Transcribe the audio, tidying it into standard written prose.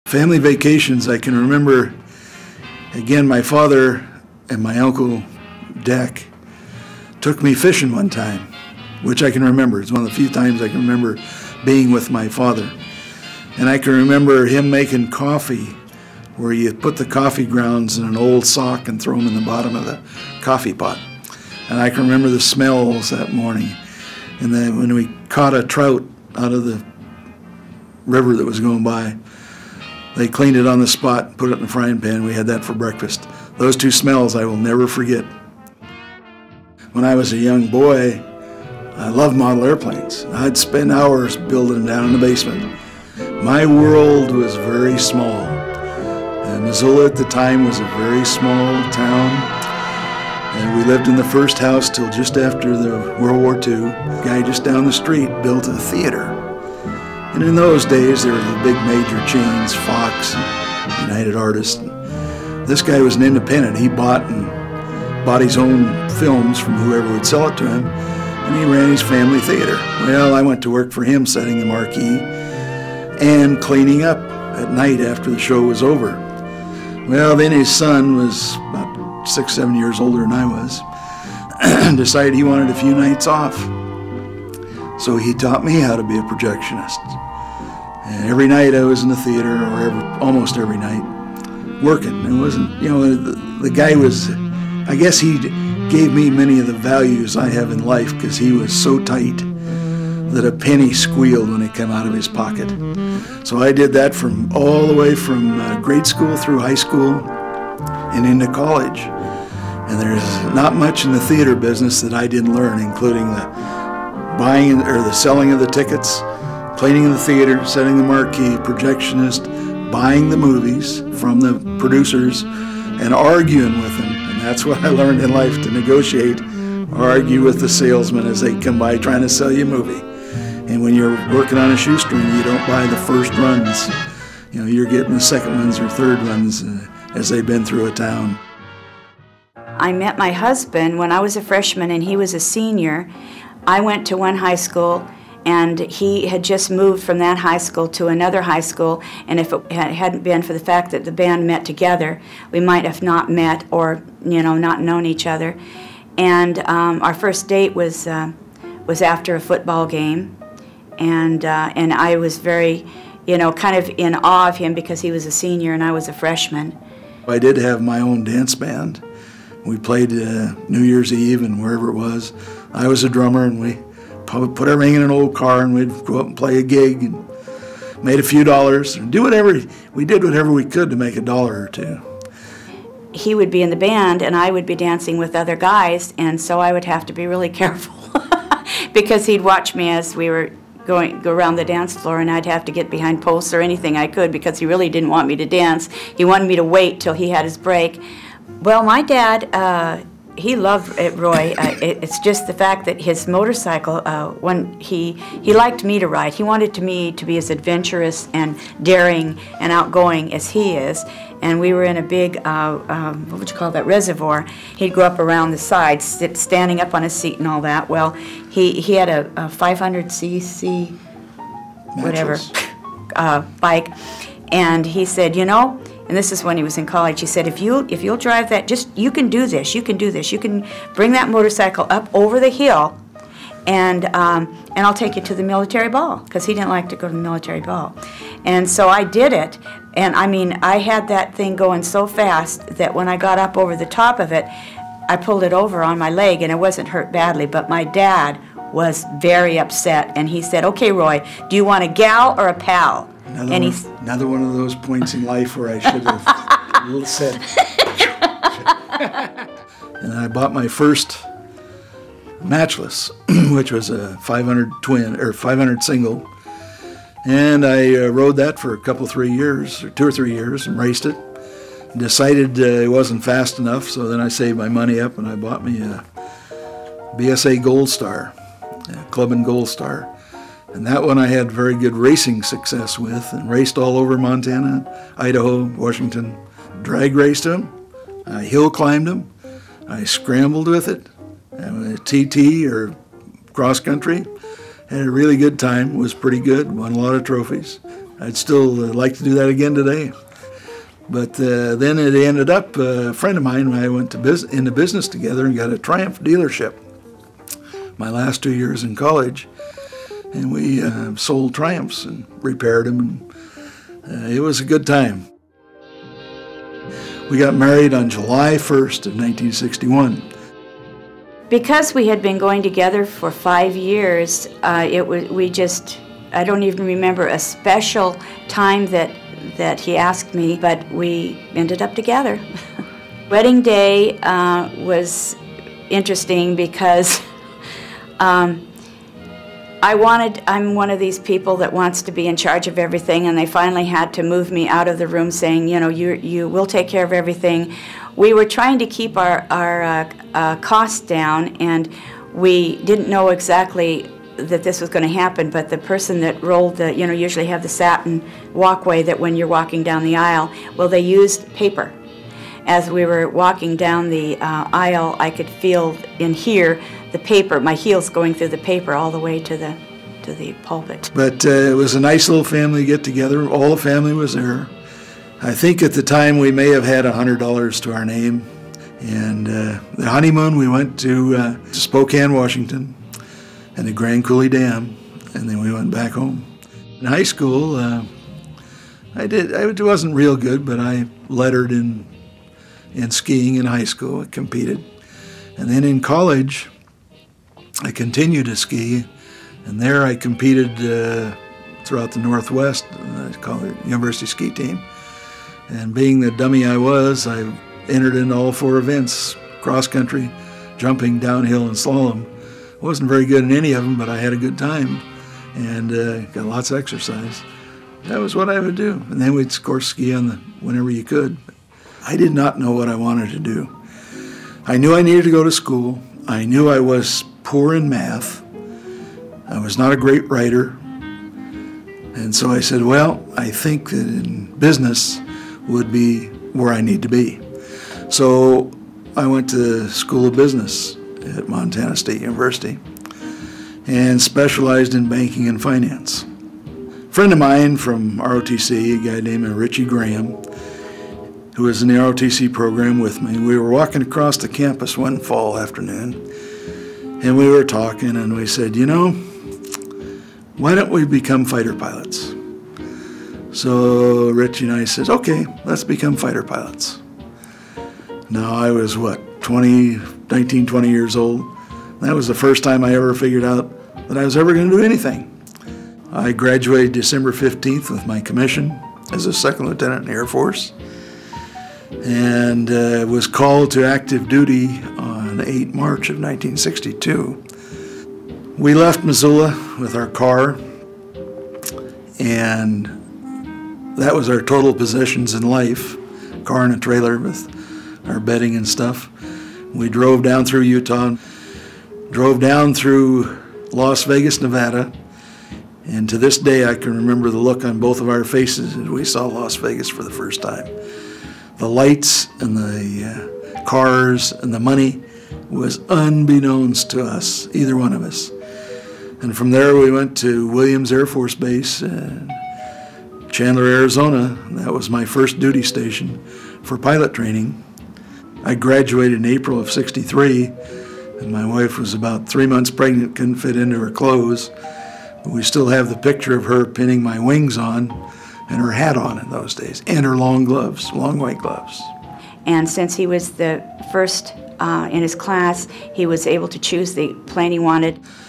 Family vacations, I can remember, again, my father and my uncle, Deck, took me fishing one time, which I can remember. It's one of the few times I can remember being with my father. And I can remember him making coffee, where you put the coffee grounds in an old sock and throw them in the bottom of the coffee pot. And I can remember the smells that morning. And then when we caught a trout out of the river that was going by, they cleaned it on the spot, put it in the frying pan. We had that for breakfast. Those two smells I will never forget. When I was a young boy, I loved model airplanes. I'd spend hours building them down in the basement. My world was very small. Missoula at the time was a very small town. And we lived in the first house till just after the World War II. A guy just down the street built a theater. And in those days, there were the big major chains, Fox and United Artists. This guy was an independent. He bought his own films from whoever would sell it to him, and he ran his family theater. Well, I went to work for him setting the marquee and cleaning up at night after the show was over. Well, then his son was about 6, 7 years older than I was, decided he wanted a few nights off. So he taught me how to be a projectionist. And every night I was in the theater, or almost every night, working. It wasn't, the guy was, I guess he gave me many of the values I have in life, because he was so tight that a penny squealed when it came out of his pocket. So I did that from all the way from grade school through high school and into college. And there's not much in the theater business that I didn't learn, including the buying or the selling of the tickets, cleaning the theater, setting the marquee, projectionist, buying the movies from the producers, and arguing with them. And that's what I learned in life, to negotiate, argue with the salesmen as they come by trying to sell you a movie. And when you're working on a shoestring, you don't buy the first runs. You're getting the second ones or third ones as they've been through a town. I met my husband when I was a freshman and he was a senior. I went to one high school, and he had just moved from that high school to another high school, and if it hadn't been for the fact that the band met together, we might have not met or, not known each other. And our first date was after a football game, and I was very, kind of in awe of him because he was a senior and I was a freshman. I did have my own dance band. We played New Year's Eve and wherever it was. I was a drummer, and we put everything in an old car, and we'd go up and play a gig and made a few dollars. And we did whatever we could to make $1 or $2. He would be in the band, and I would be dancing with other guys, and so I would have to be really careful because he'd watch me as we were go around the dance floor, and I'd have to get behind posts or anything I could because he really didn't want me to dance. He wanted me to wait till he had his break. Well, my dad, he loved it, Roy. It's just the fact that his motorcycle, when he liked me to ride. He wanted me to be as adventurous and daring and outgoing as he is. And we were in a big, what would you call that, reservoir. He'd go up around the sides, standing up on his seat and all that. Well, he had a 500cc, whatever, bike. And he said, and this is when he was in college, he said, if you'll drive that, you can do this, you can bring that motorcycle up over the hill, and I'll take you to the military ball, because he didn't like to go to the military ball. And so I did it, and I had that thing going so fast that when I got up over the top of it, I pulled it over on my leg, and it wasn't hurt badly, but my dad was very upset, and he said, okay, Roy, do you want a gal or a pal? Another one of those points in life where I should have said. And I bought my first matchless, which was a 500 twin or 500 single, and I rode that for 2 or 3 years, and raced it. Decided it wasn't fast enough, so then I saved my money up and I bought me a BSA Gold Star, a Club and Gold Star. And that one I had very good racing success with, and raced all over Montana, Idaho, Washington. Drag raced them, I hill climbed them, I scrambled with it, and a TT or cross country. Had a really good time, was pretty good, won a lot of trophies. I'd still like to do that again today. But then it ended up, a friend of mine and I went to into business together and got a Triumph dealership my last 2 years in college. And we sold Triumphs and repaired them. And, it was a good time. We got married on July 1st of 1961. Because we had been going together for 5 years, I don't even remember a special time that he asked me, but we ended up together. Wedding day was interesting because I'm one of these people that wants to be in charge of everything, and they finally had to move me out of the room saying, you know, you will take care of everything. We were trying to keep our costs down, and we didn't know exactly that this was going to happen, but the person that rolled the, you know, usually have the satin walkway that when you're walking down the aisle, well, they used paper. As we were walking down the aisle, I could feel in here the paper, my heels going through the paper all the way to the pulpit. But it was a nice little family get-together. All the family was there. I think at the time we may have had $100 to our name. And the honeymoon, we went to Spokane, Washington, and the Grand Coulee Dam, and then we went back home. In high school, I wasn't real good, but I lettered in skiing in high school. I competed. And then in college, I continued to ski, and there I competed throughout the Northwest, I call it University Ski Team. And being the dummy I was, I entered in all 4 events, cross-country, jumping, downhill, and slalom. I wasn't very good in any of them, but I had a good time and got lots of exercise. That was what I would do. And then we'd, of course, ski whenever you could. I did not know what I wanted to do. I knew I needed to go to school. I knew I was poor in math. I was not a great writer. And so I said, well, I think that in business would be where I need to be. So I went to School of Business at Montana State University and specialized in banking and finance. A friend of mine from ROTC, a guy named Richie Graham, who was in the ROTC program with me, we were walking across the campus one fall afternoon, and we were talking, and we said, you know, why don't we become fighter pilots? So Richie and I said, okay, let's become fighter pilots. Now I was, 19, 20 years old. That was the first time I ever figured out that I was ever going to do anything. I graduated December 15th with my commission as a second lieutenant in the Air Force, and was called to active duty on 8 March of 1962. We left Missoula with our car, and that was our total possessions in life, car and a trailer with our bedding and stuff. We drove down through Utah, drove down through Las Vegas, Nevada, and to this day I can remember the look on both of our faces as we saw Las Vegas for the first time. The lights and the cars and the money was unbeknownst to us, either one of us. And from there we went to Williams Air Force Base in Chandler, Arizona. That was my first duty station for pilot training. I graduated in April of '63, and my wife was about 3 months pregnant, couldn't fit into her clothes. But we still have the picture of her pinning my wings on and her hat on in those days, and her long gloves, long white gloves. And since he was the first in his class, he was able to choose the plane he wanted.